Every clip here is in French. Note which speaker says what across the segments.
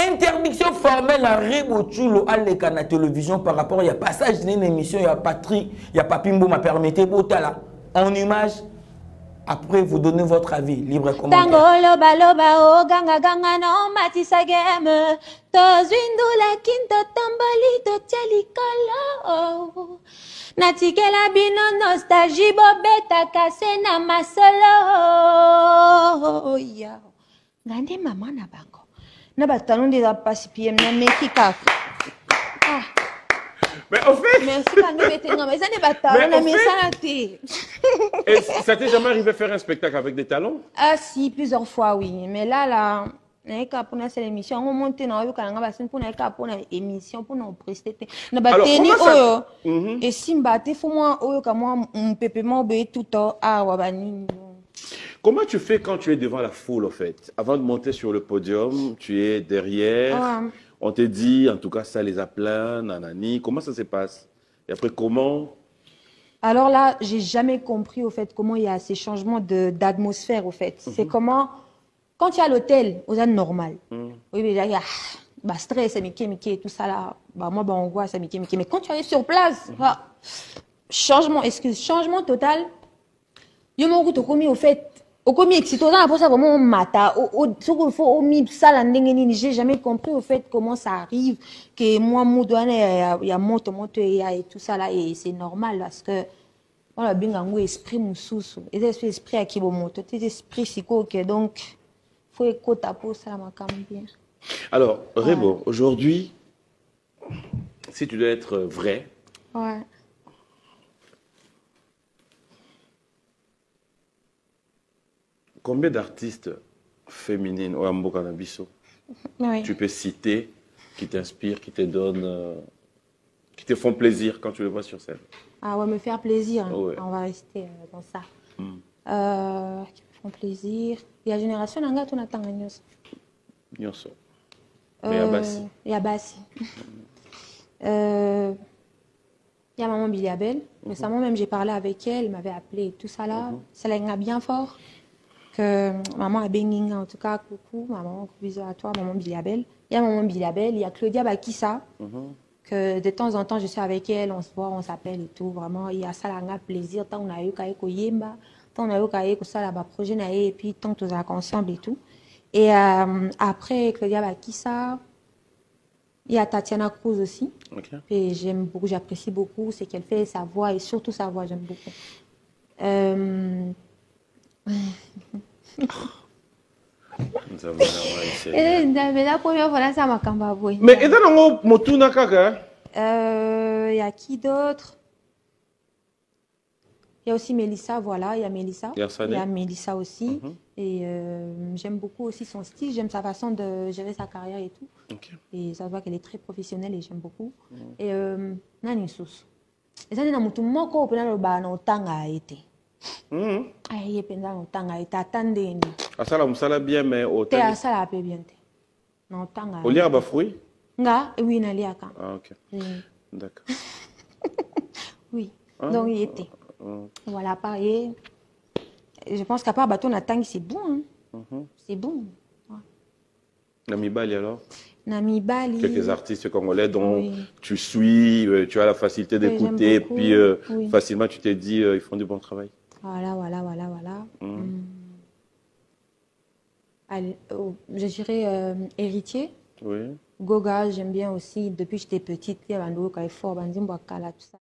Speaker 1: Interdiction formelle à Rebo Chulo à la télévision par rapport à passage d'une émission, il y a Patrick, il y a Papimbo m'a permis Botala en image. Après, vous donnez votre avis, libre commentaire.
Speaker 2: Tango loba loba o ganga ganga no matisa game. Tozindu la kinto tambali to chalikolo. Natikela bino nostalgie bobeta kase na masolo. Ya. Ngande mama na bango. Na batalon de la passe PM na mekika. Ah.
Speaker 3: Mais en fait...
Speaker 2: Mais ça n'est pas talon, mais ça
Speaker 3: Et ça t'est jamais arrivé faire un spectacle avec des talons?
Speaker 2: Ah si, plusieurs fois, oui. Mais là, pour cette émission, on monte dans le canal, pour une émission, pour nous prester.
Speaker 3: Alors, comment ça...
Speaker 2: Et si m'batte, faut moi, on peut pas tout le temps. Ah, wabani.
Speaker 3: Comment tu fais quand tu es devant la foule, en fait? Avant de monter sur le podium, tu es derrière. On te dit, en tout cas, ça les a pleins, nanani. Comment ça se passe? Et après, comment?
Speaker 2: Alors là, j'ai jamais compris, au fait, comment il y a ces changements d'atmosphère, au fait. C'est comment, quand tu es à l'hôtel, aux ânes normales. Oui, mais il y a stress, Mickey, tout ça là. Moi, on voit ça, Mickey. Mais quand tu arrives sur place, changement total. Je m'en commis, au fait. Au commis excitant, après ça, vraiment, on mata. J'ai jamais compris, au fait, comment ça arrive. Que moi, il y a moto, et tout ça là. Et c'est normal, parce que, voilà, bien, un esprit, moussous. Et c'est esprit à qui bon moto. C'est esprit, psycho, donc, faut écouter pour ça, ma bien.
Speaker 3: Alors, Rebo, aujourd'hui, si tu dois être vrai.
Speaker 2: Ouais.
Speaker 3: Combien d'artistes féminines au Ambo Cannabiso tu peux citer qui t'inspirent, qui te donnent, qui te font plaisir quand tu les vois sur scène?
Speaker 2: Ah ouais, me faire plaisir. Hein.
Speaker 3: Ouais.
Speaker 2: On va rester dans ça. Qui me font plaisir. Il y a Génération Nanga, tu n'attends rien.
Speaker 3: Nyonso. Mais Abassi.
Speaker 2: Il y a Bassi. Il y a Maman Biliabel. Récemment même, j'ai parlé avec elle, elle m'avait appelé et tout ça là. Ça l'a bien fort. Que maman a béni, en tout cas, coucou, maman, bisous à toi, maman Biliabel. Il y a maman Biliabel, il y a Claudia Bakissa, que de temps en temps, je suis avec elle, on se voit, on s'appelle et tout. Vraiment, il y a ça, là, plaisir, tant on a eu qu'à Yemba, tant on a eu qu'à ça, là, projet, et puis tant on a ensemble et tout. Et après Claudia Bakissa, il y a Tatiana Cruz aussi. Et j'aime beaucoup, j'apprécie beaucoup ce qu'elle fait, sa voix, et surtout sa voix, j'aime beaucoup. La première fois, ça m'a cambaboui.
Speaker 3: Mais est-ce que Motuna Kaka?
Speaker 2: Il y a qui d'autre? Il y a aussi Mélissa, voilà, il y a Mélissa. Il y a Mélissa aussi. Et j'aime beaucoup aussi son style, j'aime sa façon de gérer sa carrière et tout. Et ça se voit qu'elle est très professionnelle et j'aime beaucoup. Et Nani Sous. Et ça, c'est un peu moins qu'on peut le temps été. Aïe, pendant longtemps, il t'a attendu.
Speaker 3: Ah, ça la bien, mais au
Speaker 2: temps. Ça la peut bien. Non, tant.
Speaker 3: Au lieu de fruits?
Speaker 2: Nga, oui, na liaka.
Speaker 3: Ah, ok. D'accord.
Speaker 2: Oui. Donc, il était. Voilà, pareil. Je pense qu'à part Baton Natang, c'est bon. C'est bon.
Speaker 3: Namibali alors?
Speaker 2: Namibali.
Speaker 3: Quelques artistes congolais dont tu suis, tu as la facilité d'écouter, puis facilement tu t'es dit, ils font du bon travail.
Speaker 2: Voilà. Allez, je dirais Héritier.
Speaker 3: Oui.
Speaker 2: Goga, j'aime bien aussi. Depuis que j'étais petite, il y a un est fort, tout ça.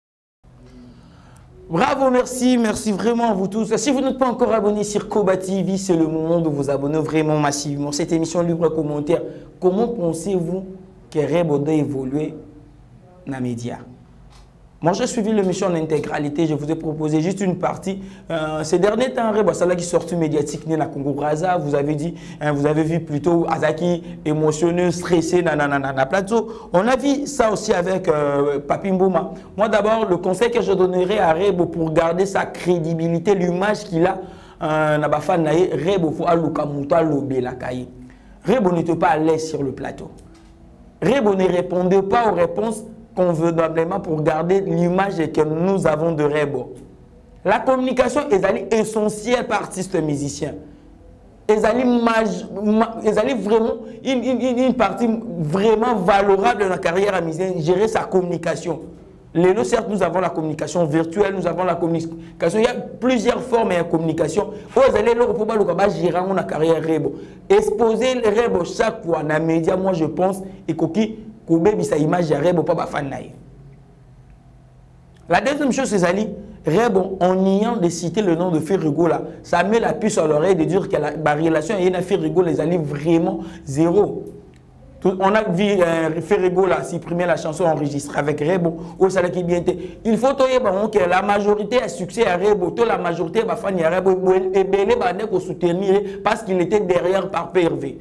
Speaker 1: Bravo, merci vraiment à vous tous. Si vous n'êtes pas encore abonné sur Koba TV, c'est le moment de vous abonner vraiment massivement. Cette émission libre commentaire, comment pensez-vous que Rebo doit évoluer dans les médias? Moi, j'ai suivi l'émission en intégralité. Je vous ai proposé juste une partie. Ces derniers temps, Rebo, c'est là qui sortit médiatique dans Congo Brazza. Vous avez dit, vous avez vu plutôt Azaki émotionneux, stressé, nanana, plateau. On a vu ça aussi avec Papi Mboma. Moi, d'abord, le conseil que je donnerais à Rebo pour garder sa crédibilité, l'image qu'il a, Rebo, faut Rebo n'était pas à l'aise sur le plateau. Rebo ne répondait pas aux réponses convenablement pour garder l'image que nous avons de Rebo. La communication est essentielle par artiste musicien. ils allaient vraiment une partie vraiment valorable de la carrière à Misé, gérer sa communication. Lélo, certes, nous avons la communication virtuelle, nous avons la communication. Il y a plusieurs formes de communication. Vous allez gérer la carrière Rebo. Exposer les Rebo chaque fois dans les médias, moi je pense, et que sa image de Rebo pas fan. La deuxième chose, c'est Ali. Rebo, en niant de citer le nom de Ferrigo là, ça met la puce à l'oreille de dire que la relation avec Ferrigo, les Ali vraiment zéro. On a vu Ferrigo là supprimer la chanson enregistrée avec Rebo au salaire qui bien été. Il faut que la majorité a succès à Rebo, la majorité va fan à Rebo et Belé va soutenir parce qu'il était derrière par PRV.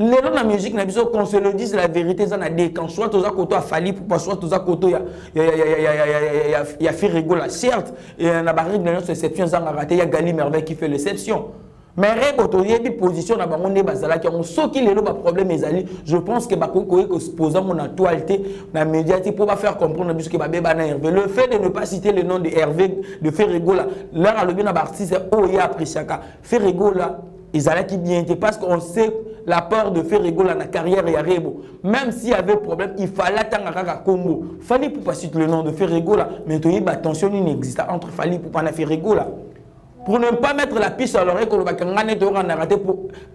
Speaker 1: Les gens de la musique, qu'on se le dise la vérité, ça n'a des quand soit tous à côté à Fali pour pas soit tous à côté il y a Ferrigo là, certes, il y a une barrière de exception, ça a raté, il y a Gali Merveille qui fait l'exception. Mais Rebo, il y a des positions dans le monde qui ont ce qui est le problème, je pense que se poser mon actualité dans les médias pour pas faire comprendre que Hervé. Le fait de ne pas citer le nom de Hervé, de Ferrigo là, là, à l'objet d'un artiste, Oya Prisaka. Ferrigo là, ils allaient qui bien été parce qu'on sait l'apport de Ferrigo dans la carrière et à Rebo. Même s'il y avait problème, il fallait attendre à Congo. Fallait pour pas citer le nom de Ferrigo là, mais tu as attention, il n'existe pas entre Fallait pour pas Ferrigo là. Pour ne pas mettre la piste à l'oreille,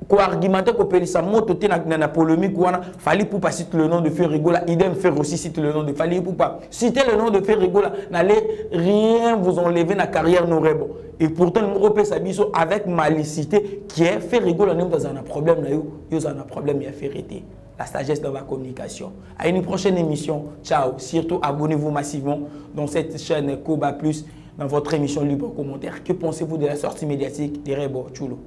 Speaker 1: pour argumenter que Pélissa Moto dans la polémique, il fallait pour pas citer le nom de Ferrigo là, idem faire aussi citer le nom de Fallait pour pas citer le nom de Ferrigo là, n'allez rien vous enlever dans la carrière de Rebo. Et pourtant, nous repérons ça avec malicité qui est Ferrigo là, nous avons un problème là, nous avons un problème et à vérité. La sagesse dans la communication. À une prochaine émission. Ciao. Surtout, abonnez-vous massivement dans cette chaîne Koba Plus, dans votre émission Libre Commentaire. Que pensez-vous de la sortie médiatique de Rebo Chulo?